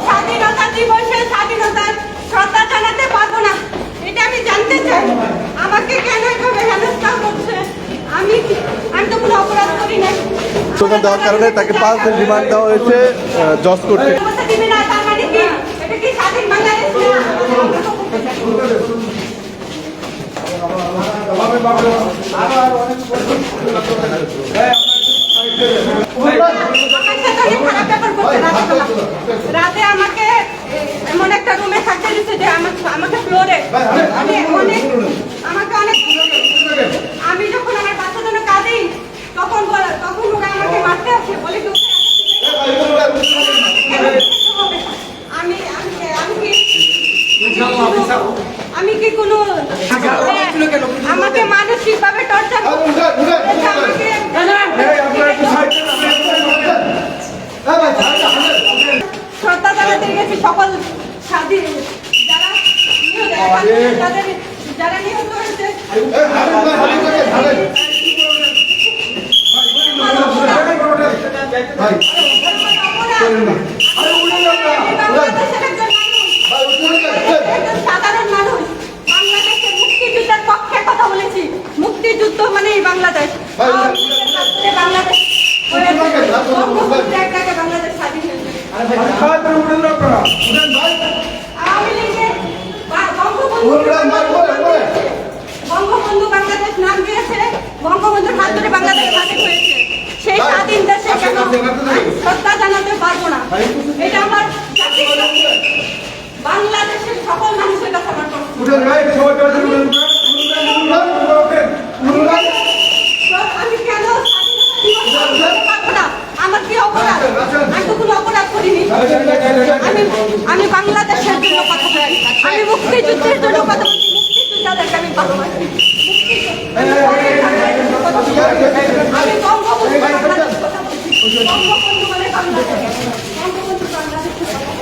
স্বাধীনতা দিবসে স্বাধীনতার শ্রদ্ধা জানাতে পারবো না, এটা আমি জানতে চাই। আমাকে কেন এভাবে হেনস্থা করছে? আমি তো কোনো অপরাধ করি না। স্লোগান দেওয়ার কারণে তাকে 5 দিন রিমান্ড দেওয়া হয়েছে জজ কোর্টে। তার মানে কি এটা কি স্বাধীন বাংলাদেশ না? রাতে আমাকে এমন একটা রুমে থাকতে দিচ্ছে যে আমাকে ফ্লোরে আমাকে অনেক, আমি যখন আমার বাচ্চার জন্য কাঁদি তখন ওরা আমাকে মারতে আসে, বলে আমি কি কোনো আমাকে মানসিক ভাবে টর্চার শ্রদ্ধা জানাতে গেছি সকল স্বাধীন যারা নিহত হয়েছে। সাধারণ মানুষ বাংলাদেশের মুক্তিযুদ্ধের পক্ষে কথা বলেছি। মুক্তিযুদ্ধ মানেই বাংলাদেশ, বাংলাদেশ বাংলাদেশ স্বাধীন হয়েছে। আওয়ামী লীগের বঙ্গবন্ধু বাংলাদেশ নাম দিয়েছে, বঙ্গবন্ধুর হাত ধরে বাংলাদেশ স্বাধীন হয়েছে। সেই স্বাধীন দেশে কেন শ্রদ্ধা জানাতে পারবো না? এটা আমার বাংলাদেশের সকল মানুষের কাছে আমার আমি কেন পারবো না? আমার কি অপরাধ? আমি তো কোনো অপরাধ করিনি। আমি বাংলাদেশের জন্য কথা বলি, আমি মুক্তিযুদ্ধের জন্য কথা বলছি। মুক্তিযোদ্ধাদেরকে আমি ভালোবাসি। আমি বঙ্গবন্ধু কথা বলছি, বঙ্গবন্ধু মানে বাংলাদেশ।